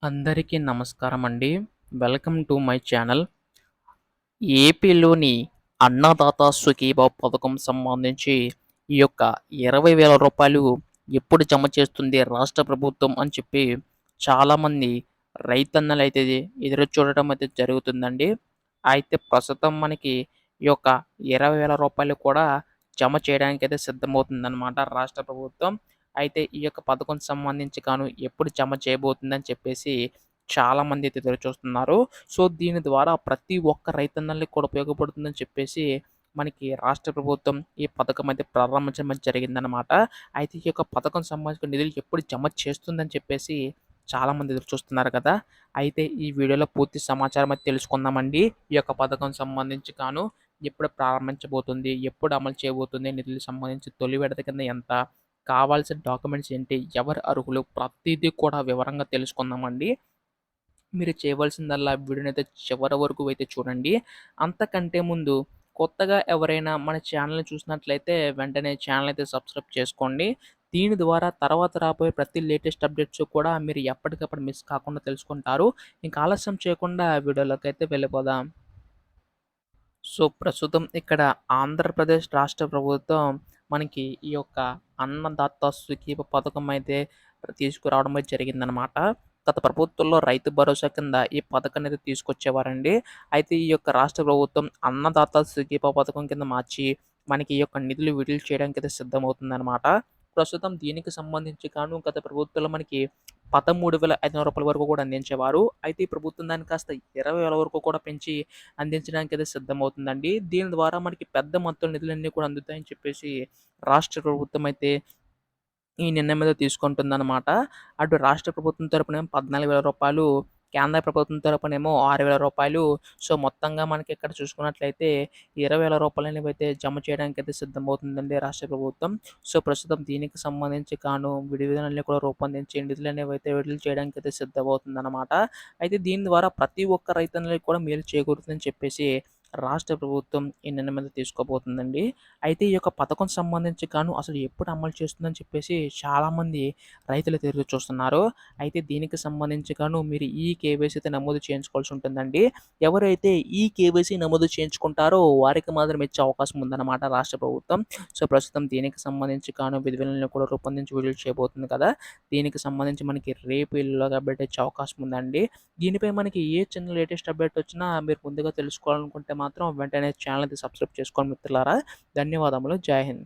అందరికీ నమస్కారం అండి. Welcome to my channel. ఏపీలోని అన్నదాత సుఖీభావ పథకం సంబంధించి ఈ యొక్క రూ. 20,000 ఎప్పుడు జమ చేస్తుంది రాష్ట్ర ప్రభుత్వం అని చెప్పి చాలామంది రైతన్నలైతే ఎదురు చూడటం అయితే జరుగుతుందండి. అయితే ప్రస్తుతం మనకి ఈ యొక్క రూ. 20,000 కూడా జమ చేయడానికైతే సిద్ధమవుతుందన్నమాట రాష్ట్ర ప్రభుత్వం. అయితే ఈ యొక్క పథకం సంబంధించి ఎప్పుడు జమ చేయబోతుందని చెప్పేసి చాలామంది అయితే ఎదురు చూస్తున్నారు. సో, దీని ద్వారా ప్రతి ఒక్క రైతన్నలకి కూడా ఉపయోగపడుతుందని చెప్పేసి మనకి రాష్ట్ర ప్రభుత్వం ఈ పథకం అయితే ప్రారంభించడం అయితే జరిగిందనమాట. అయితే ఈ యొక్క పథకం సంబంధించిన నిధులు ఎప్పుడు జమ చేస్తుందని చెప్పేసి చాలామంది ఎదురు చూస్తున్నారు కదా! అయితే ఈ వీడియోలో పూర్తి సమాచారం అయితే తెలుసుకుందామండి. ఈ యొక్క పథకం సంబంధించి ఎప్పుడు ప్రారంభించబోతుంది? ఎప్పుడు అమలు చేయబోతుంది? నిధులకు సంబంధించి తొలి విడత కింద ఎంత? కావాల్సిన డాక్యుమెంట్స్ ఏంటి? ఎవరు అర్హులు? ప్రతీదీ కూడా వివరంగా తెలుసుకుందామండి. మీరు చేయవలసిందల్లా వీడియోనైతే చివరి వరకు అయితే చూడండి. అంతకంటే ముందు కొత్తగా ఎవరైనా మన ఛానల్‌ని చూసినట్లయితే వెంటనే ఛానల్ అయితే సబ్స్క్రైబ్ చేసుకోండి. దీని ద్వారా తర్వాత రాబోయే ప్రతి లేటెస్ట్ అప్డేట్స్ కూడా మీరు ఎప్పటికప్పుడు మిస్ కాకుండా తెలుసుకుంటారు. ఇంక ఆలస్యం చేయకుండా వీడియోలోకైతే వెళ్ళిపోదాం. సో, ప్రస్తుతం ఇక్కడ ఆంధ్రప్రదేశ్ రాష్ట్ర ప్రభుత్వం మనకి ఈ యొక్క అన్నదాత సుఖీభ పథకం అయితే తీసుకురావడం అయితే జరిగిందనమాట. గత ప్రభుత్వంలో రైతు భరోసా కింద ఈ పథకాన్ని అయితే తీసుకొచ్చేవారండి. అయితే ఈ యొక్క రాష్ట్ర ప్రభుత్వం అన్నదాత సుఖీభ పథకం కింద మార్చి మనకి ఈ యొక్క నిధులు విడుదల చేయడానికైతే సిద్ధమవుతుందనమాట. ప్రస్తుతం దీనికి సంబంధించి గత ప్రభుత్వంలో మనకి రూ. 13,500 వరకు కూడా అందించేవారు. అయితే ఈ ప్రభుత్వం దాన్ని కాస్త 20,000 వరకు కూడా పెంచి అందించడానికైతే సిద్ధమవుతుందండి. దీని ద్వారా మనకి పెద్ద మొత్తంలో నిధులన్నీ కూడా అందుతాయని చెప్పేసి రాష్ట్ర ప్రభుత్వం అయితే ఈ నిర్ణయం మీద తీసుకుంటుందనమాట. అటు రాష్ట్ర ప్రభుత్వం తరపునేమో రూ. 14,000, కేంద్ర ప్రభుత్వం తరపునేమో రూ. 6,000. సో, మొత్తంగా మనకి ఇక్కడ చూసుకున్నట్లయితే రూ. 20,000 అనేవైతే జమ చేయడానికైతే సిద్ధమవుతుందండి రాష్ట్ర ప్రభుత్వం. సో, ప్రస్తుతం దీనికి సంబంధించి విధి విధానాలను కూడా రూపొందించి నిధులనేవైతే విడుదల చేయడానికైతే సిద్ధమవుతుందనమాట. అయితే దీని ద్వారా ప్రతి ఒక్క రైతన్నలకి కూడా మేలు చేకూరుతుందని చెప్పేసి రాష్ట్ర ప్రభుత్వం ఈ నిర్ణయం మీద తీసుకోబోతుందండి. అయితే ఈ యొక్క పథకం సంబంధించి అసలు ఎప్పుడు అమలు చేస్తుందని చెప్పేసి చాలామంది రైతులైతే ఎదురు చూస్తున్నారు. అయితే దీనికి సంబంధించి మీరు ఈ కేవైసీ అయితే నమోదు చేయించుకోవాల్సి ఉంటుందండి. ఎవరైతే ఈ కేవైసీ నమోదు చేయించుకుంటారో వారికి మాత్రం ఇచ్చే అవకాశం ఉందన్నమాట రాష్ట్ర ప్రభుత్వం. సో, ప్రస్తుతం దీనికి సంబంధించి విధి విధానాలను కూడా రూపొందించి విడుదల చేయబోతుంది కదా! దీనికి సంబంధించి మనకి రేపు ఎల్లుండిలోగా అప్డేట్ వచ్చే అవకాశం ఉందండి. దీనిపై మనకి ఏ చిన్న లేటెస్ట్ అప్డేట్ వచ్చినా మీరు ముందుగా తెలుసుకోవాలనుకుంటే మాత్రం వెంటనే ఛానల్ అయితే సబ్స్క్రైబ్ చేసుకోండి మిత్రులారా. ధన్యవాదములు. జై హింద్.